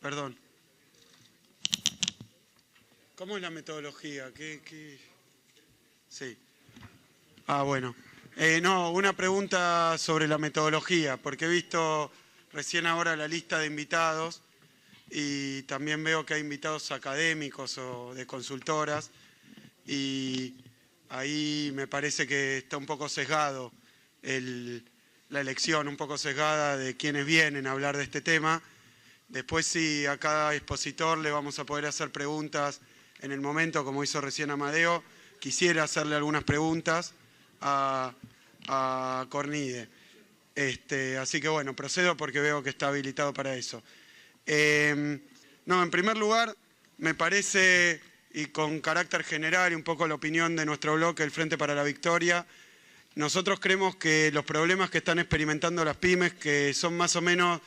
Perdón. ¿Cómo es la metodología? Sí. Bueno. No, una pregunta sobre la metodología, porque he visto recién ahora la lista de invitados y también veo que hay invitados académicos o de consultoras y ahí me parece que está un poco sesgado la elección, un poco sesgada de quienes vienen a hablar de este tema. Después sí, a cada expositor le vamos a poder hacer preguntas en el momento, como hizo recién Amadeo. Quisiera hacerle algunas preguntas a Cornide. Así que bueno, procedo porque veo que está habilitado para eso. No, en primer lugar, me parece, y con carácter general y un poco la opinión de nuestro bloque, el Frente para la Victoria, nosotros creemos que los problemas que están experimentando las pymes, que son más o menos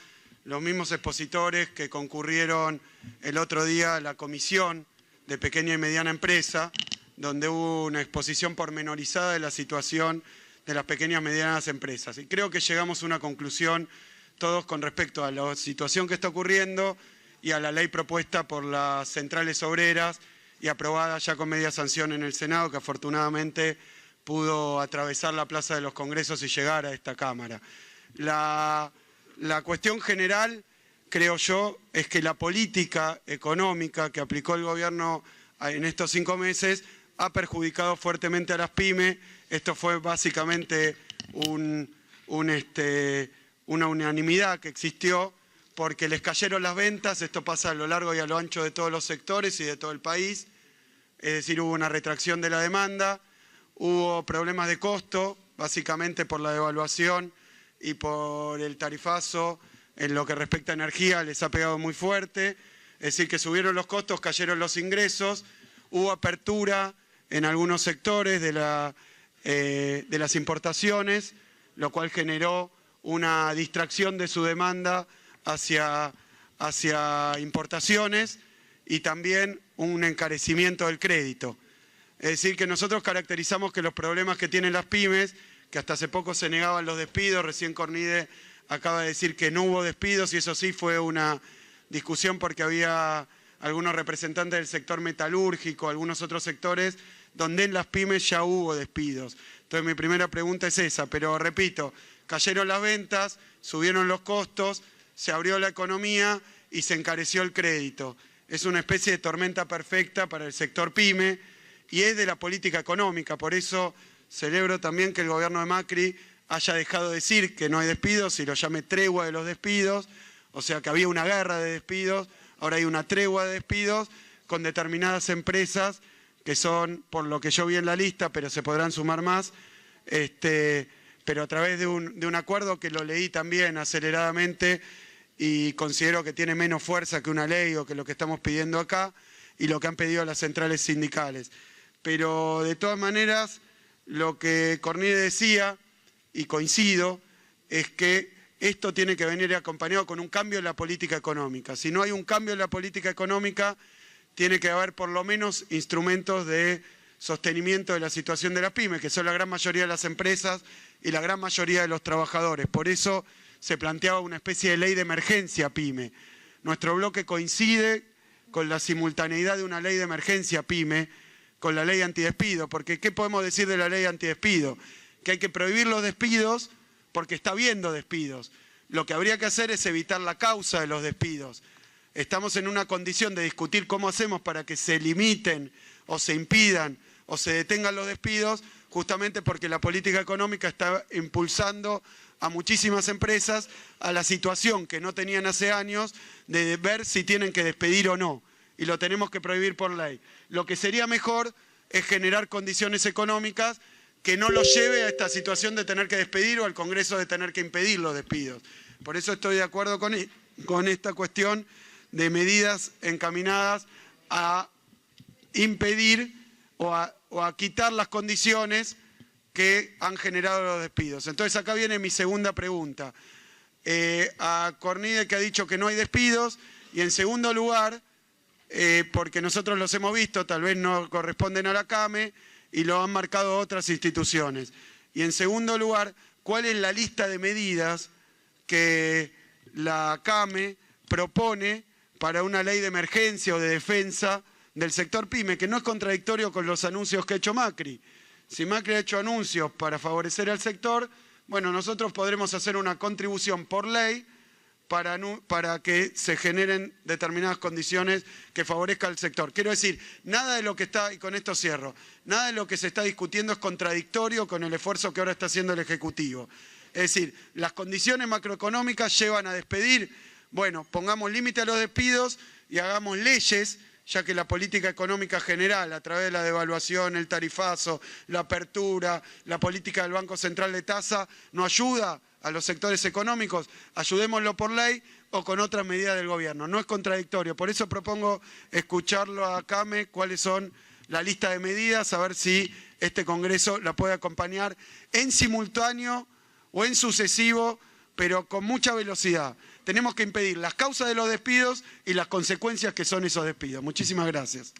los mismos expositores que concurrieron el otro día a la Comisión de Pequeña y Mediana Empresa, donde hubo una exposición pormenorizada de la situación de las pequeñas y medianas empresas. Y creo que llegamos a una conclusión todos con respecto a la situación que está ocurriendo y a la ley propuesta por las centrales obreras y aprobada ya con media sanción en el Senado, que afortunadamente pudo atravesar la Plaza de los Congresos y llegar a esta Cámara. La cuestión general, creo yo, es que la política económica que aplicó el gobierno en estos 5 meses ha perjudicado fuertemente a las pymes. Esto fue básicamente una unanimidad que existió porque les cayeron las ventas. Esto pasa a lo largo y a lo ancho de todos los sectores y de todo el país. Es decir, hubo una retracción de la demanda, hubo problemas de costo, básicamente por la devaluación y por el tarifazo en lo que respecta a energía, les ha pegado muy fuerte. Es decir, que subieron los costos, cayeron los ingresos, hubo apertura en algunos sectores de las importaciones, lo cual generó una distracción de su demanda hacia importaciones y también un encarecimiento del crédito. Es decir, que nosotros caracterizamos que los problemas que tienen las pymes, que hasta hace poco se negaban los despidos, recién Cornide acaba de decir que no hubo despidos y eso sí fue una discusión porque había algunos representantes del sector metalúrgico, algunos otros sectores, donde en las pymes ya hubo despidos. Entonces mi primera pregunta es esa, pero repito, cayeron las ventas, subieron los costos, se abrió la economía y se encareció el crédito. Es una especie de tormenta perfecta para el sector pyme y es de la política económica. Por eso celebro también que el gobierno de Macri haya dejado de decir que no hay despidos y lo llame tregua de los despidos, o sea que había una guerra de despidos, ahora hay una tregua de despidos con determinadas empresas que son, por lo que yo vi en la lista, pero se podrán sumar más, pero a través de un acuerdo que lo leí también aceleradamente y considero que tiene menos fuerza que una ley o que lo que estamos pidiendo acá y lo que han pedido las centrales sindicales. Pero de todas maneras, lo que Cornide decía, y coincido, es que esto tiene que venir acompañado con un cambio en la política económica. Si no hay un cambio en la política económica, tiene que haber por lo menos instrumentos de sostenimiento de la situación de la pyme, que son la gran mayoría de las empresas y la gran mayoría de los trabajadores. Por eso se planteaba una especie de ley de emergencia pyme. Nuestro bloque coincide con la simultaneidad de una ley de emergencia pyme con la ley antidespido, porque ¿qué podemos decir de la ley antidespido? Que hay que prohibir los despidos porque está habiendo despidos. Lo que habría que hacer es evitar la causa de los despidos. Estamos en una condición de discutir cómo hacemos para que se limiten o se impidan o se detengan los despidos, justamente porque la política económica está impulsando a muchísimas empresas a la situación que no tenían hace años de ver si tienen que despedir o no. Y lo tenemos que prohibir por ley. Lo que sería mejor es generar condiciones económicas que no los lleve a esta situación de tener que despedir o al Congreso de tener que impedir los despidos. Por eso estoy de acuerdo con esta cuestión de medidas encaminadas a impedir o a quitar las condiciones que han generado los despidos. Entonces acá viene mi segunda pregunta. A Cornide, que ha dicho que no hay despidos, y en segundo lugar, porque nosotros los hemos visto, tal vez no corresponden a la CAME y lo han marcado otras instituciones. Y en segundo lugar, ¿cuál es la lista de medidas que la CAME propone para una ley de emergencia o de defensa del sector pyme, que no es contradictorio con los anuncios que ha hecho Macri. Si Macri ha hecho anuncios para favorecer al sector, bueno, nosotros podremos hacer una contribución por ley para que se generen determinadas condiciones que favorezcan al sector. Quiero decir, nada de lo que está, y con esto cierro, nada de lo que se está discutiendo es contradictorio con el esfuerzo que ahora está haciendo el Ejecutivo. Es decir, las condiciones macroeconómicas llevan a despedir. Bueno, pongamos límite a los despidos y hagamos leyes, ya que la política económica general, a través de la devaluación, el tarifazo, la apertura, la política del Banco Central de tasa, no ayuda a los sectores económicos. Ayudémoslo por ley o con otras medidas del gobierno. No es contradictorio. Por eso propongo escucharlo a Came, cuáles son la lista de medidas, a ver si este Congreso la puede acompañar en simultáneo o en sucesivo, pero con mucha velocidad. Tenemos que impedir las causas de los despidos y las consecuencias que son esos despidos. Muchísimas gracias.